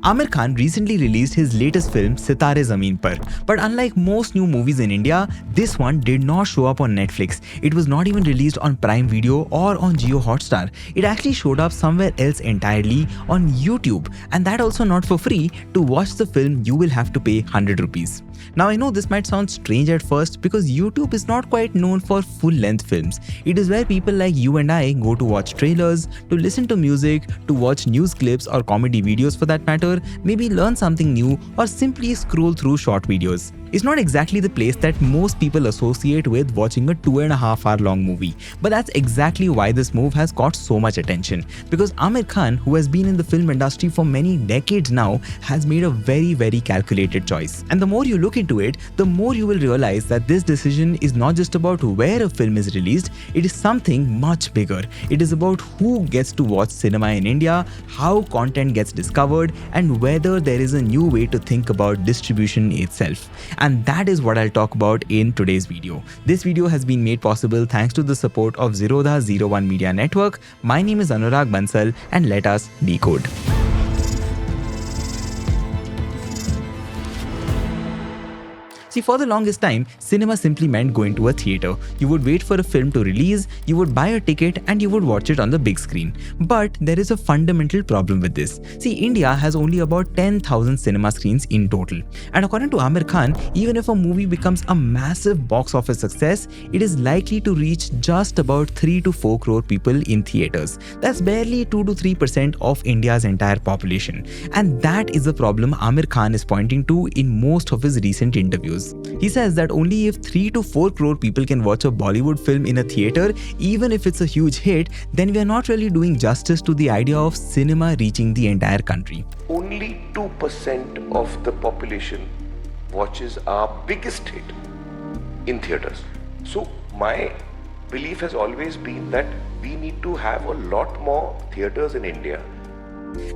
Amir Khan recently released his latest film Sitare Zameen Par, but unlike most new movies in India, this one did not show up on Netflix. It was not even released on Prime Video or on Jio Hotstar. It actually showed up somewhere else entirely on YouTube, and that also not for free. To watch the film, you will have to pay 100 rupees. Now I know this might sound strange at first because YouTube is not quite known for full-length films. It is where people like you and I go to watch trailers, to listen to music, to watch news clips or comedy videos for that matter, maybe learn something new or simply scroll through short videos. It's not exactly the place that most people associate with watching a 2.5 hour long movie. But that's exactly why this move has got so much attention. Because Amir Khan, who has been in the film industry for many decades now, has made a very calculated choice. And the more you look into it, the more you will realize that this decision is not just about where a film is released, it is something much bigger. It is about who gets to watch cinema in India, how content gets discovered, and whether there is a new way to think about distribution itself. And that is what I'll talk about in today's video. This video has been made possible thanks to the support of Zerodha 01 Media Network. My name is Anurag Bansal, and let us decode. See, for the longest time, cinema simply meant going to a theatre. You would wait for a film to release, you would buy a ticket, and you would watch it on the big screen. But there is a fundamental problem with this. See, India has only about 10,000 cinema screens in total. And according to Amir Khan, even if a movie becomes a massive box office success, it is likely to reach just about 3 to 4 crore people in theatres. That's barely 2 to 3% of India's entire population. And that is the problem Amir Khan is pointing to in most of his recent interviews. He says that only if 3 to 4 crore people can watch a Bollywood film in a theatre, even if it's a huge hit, then we are not really doing justice to the idea of cinema reaching the entire country. Only 2% of the population watches our biggest hit in theatres. So my belief has always been that we need to have a lot more theatres in India.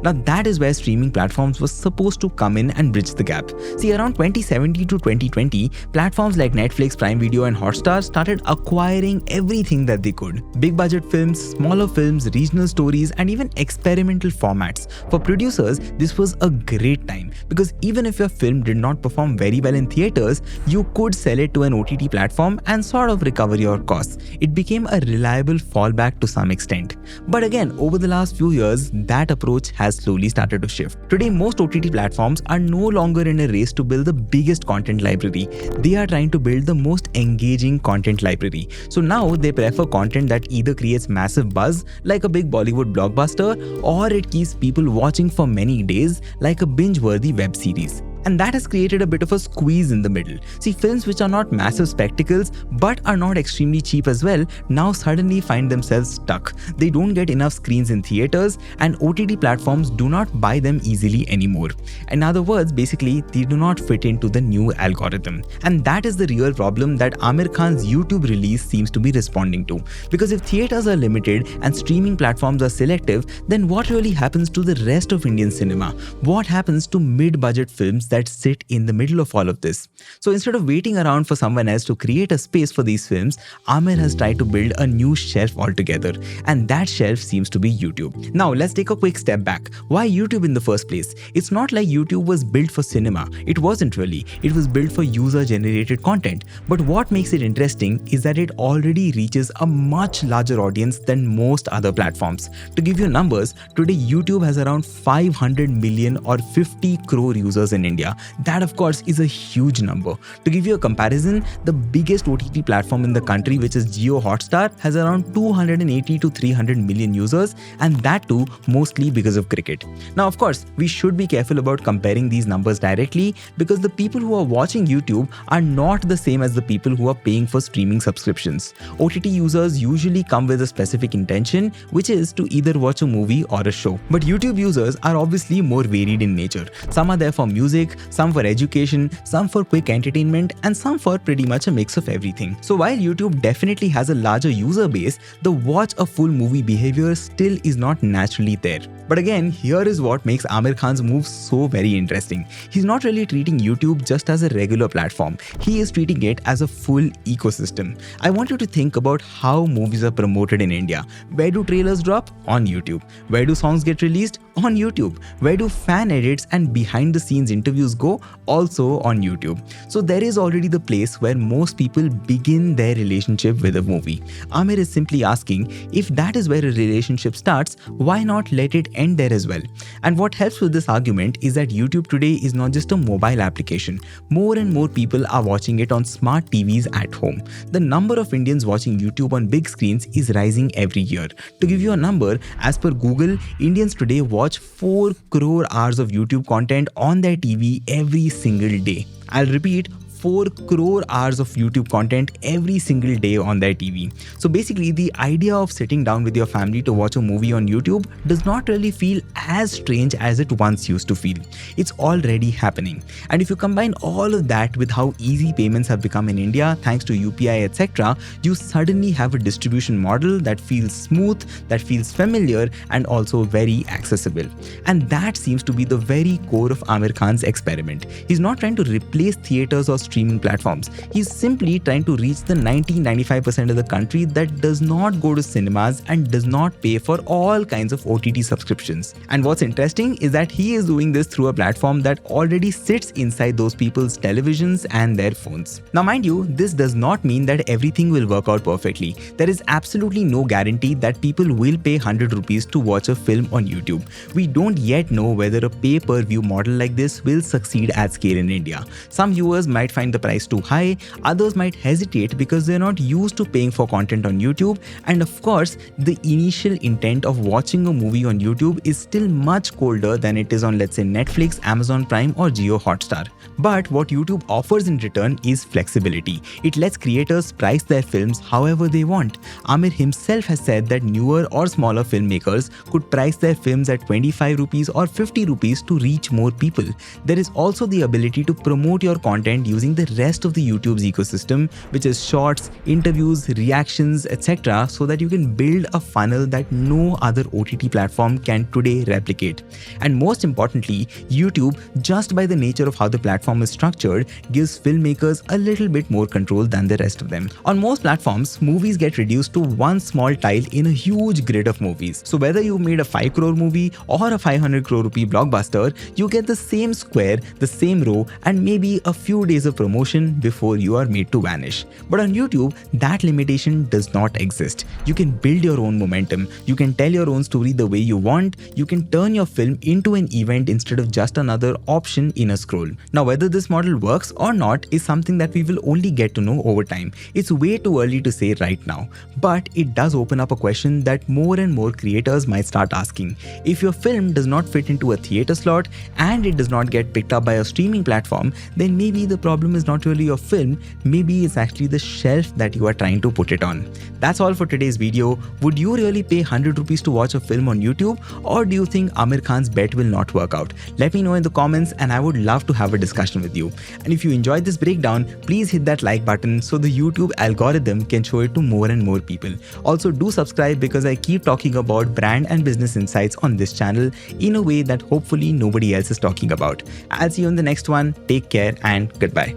Now that is where streaming platforms were supposed to come in and bridge the gap. See, around 2017 to 2020, platforms like Netflix, Prime Video and Hotstar started acquiring everything that they could. Big budget films, smaller films, regional stories and even experimental formats. For producers, this was a great time because even if your film did not perform very well in theatres, you could sell it to an OTT platform and sort of recover your costs. It became a reliable fallback to some extent. But again, over the last few years, that approach has slowly started to shift. Today, most OTT platforms are no longer in a race to build the biggest content library. They are trying to build the most engaging content library. So now they prefer content that either creates massive buzz like a big Bollywood blockbuster, or it keeps people watching for many days like a binge-worthy web series. And that has created a bit of a squeeze in the middle. See, films which are not massive spectacles but are not extremely cheap as well now suddenly find themselves stuck. They don't get enough screens in theatres and OTT platforms do not buy them easily anymore. In other words, basically, they do not fit into the new algorithm. And that is the real problem that Amir Khan's YouTube release seems to be responding to. Because if theatres are limited and streaming platforms are selective, then what really happens to the rest of Indian cinema? What happens to mid-budget films that sit in the middle of all of this? So instead of waiting around for someone else to create a space for these films, Amir has tried to build a new shelf altogether, and that shelf seems to be YouTube. Now let's take a quick step back. Why YouTube in the first place? It's not like YouTube was built for cinema. It wasn't really. It was built for user-generated content. But what makes it interesting is that it already reaches a much larger audience than most other platforms. To give you numbers, today YouTube has around 500 million or 50 crore users in India. That of course is a huge number. To give you a comparison, the biggest OTT platform in the country, which is Jio Hotstar, has around 280 to 300 million users, and that too mostly because of cricket. Now of course, we should be careful about comparing these numbers directly because the people who are watching YouTube are not the same as the people who are paying for streaming subscriptions. OTT users usually come with a specific intention, which is to either watch a movie or a show. But YouTube users are obviously more varied in nature. Some are there for music, music, some for education, some for quick entertainment, and some for pretty much a mix of everything. So while YouTube definitely has a larger user base, the watch a full movie behavior still is not naturally there. But again, here is what makes Aamir Khan's move so very interesting. He's not really treating YouTube just as a regular platform. He is treating it as a full ecosystem. I want you to think about how movies are promoted in India. Where do trailers drop? On YouTube. Where do songs get released? On YouTube. Where do fan edits and behind the scenes interviews go? Also on YouTube. So there is already the place where most people begin their relationship with a movie. Aamir is simply asking, if that is where a relationship starts, why not let it end there as well? And what helps with this argument is that YouTube today is not just a mobile application. More and more people are watching it on smart TVs at home. The number of Indians watching YouTube on big screens is rising every year. To give you a number, as per Google, Indians today watch 4 crore hours of YouTube content on their TV every single day. I'll repeat, 4 crore hours of YouTube content every single day on their TV. So basically, the idea of sitting down with your family to watch a movie on YouTube does not really feel as strange as it once used to feel. It's already happening. And if you combine all of that with how easy payments have become in India thanks to UPI, etc., you suddenly have a distribution model that feels smooth, that feels familiar, and also very accessible. And that seems to be the very core of Aamir Khan's experiment. He's not trying to replace theaters or streaming platforms. He's simply trying to reach the 90-95% of the country that does not go to cinemas and does not pay for all kinds of OTT subscriptions. And what's interesting is that he is doing this through a platform that already sits inside those people's televisions and their phones. Now mind you, this does not mean that everything will work out perfectly. There is absolutely no guarantee that people will pay 100 rupees to watch a film on YouTube. We don't yet know whether a pay-per-view model like this will succeed at scale in India. Some viewers might find the price too high, others might hesitate because they're not used to paying for content on YouTube, and of course, the initial intent of watching a movie on YouTube is still much colder than it is on, let's say, Netflix, Amazon Prime or Jio Hotstar. But what YouTube offers in return is flexibility. It lets creators price their films however they want. Aamir himself has said that newer or smaller filmmakers could price their films at 25 rupees or 50 rupees to reach more people. There is also the ability to promote your content using the rest of the YouTube's ecosystem, which is shorts, interviews, reactions, etc., so that you can build a funnel that no other OTT platform can today replicate. And most importantly, YouTube, just by the nature of how the platform is structured, gives filmmakers a little bit more control than the rest of them. On most platforms, movies get reduced to one small tile in a huge grid of movies. So whether you made a 5 crore movie or a 500 crore rupee blockbuster, you get the same square, the same row, and maybe a few days of promotion before you are made to vanish. But on YouTube, that limitation does not exist. You can build your own momentum, you can tell your own story the way you want, you can turn your film into an event instead of just another option in a scroll. Now whether this model works or not is something that we will only get to know over time. It's way too early to say right now. But it does open up a question that more and more creators might start asking. If your film does not fit into a theater slot and it does not get picked up by a streaming platform, then maybe the problem is not really your film, maybe it's actually the shelf that you are trying to put it on. That's all for today's video. Would you really pay 100 rupees to watch a film on YouTube, or do you think Aamir Khan's bet will not work out? Let me know in the comments and I would love to have a discussion with you. And if you enjoyed this breakdown, please hit that like button so the YouTube algorithm can show it to more and more people. Also do subscribe because I keep talking about brand and business insights on this channel in a way that hopefully nobody else is talking about. I'll see you in the next one. Take care and goodbye.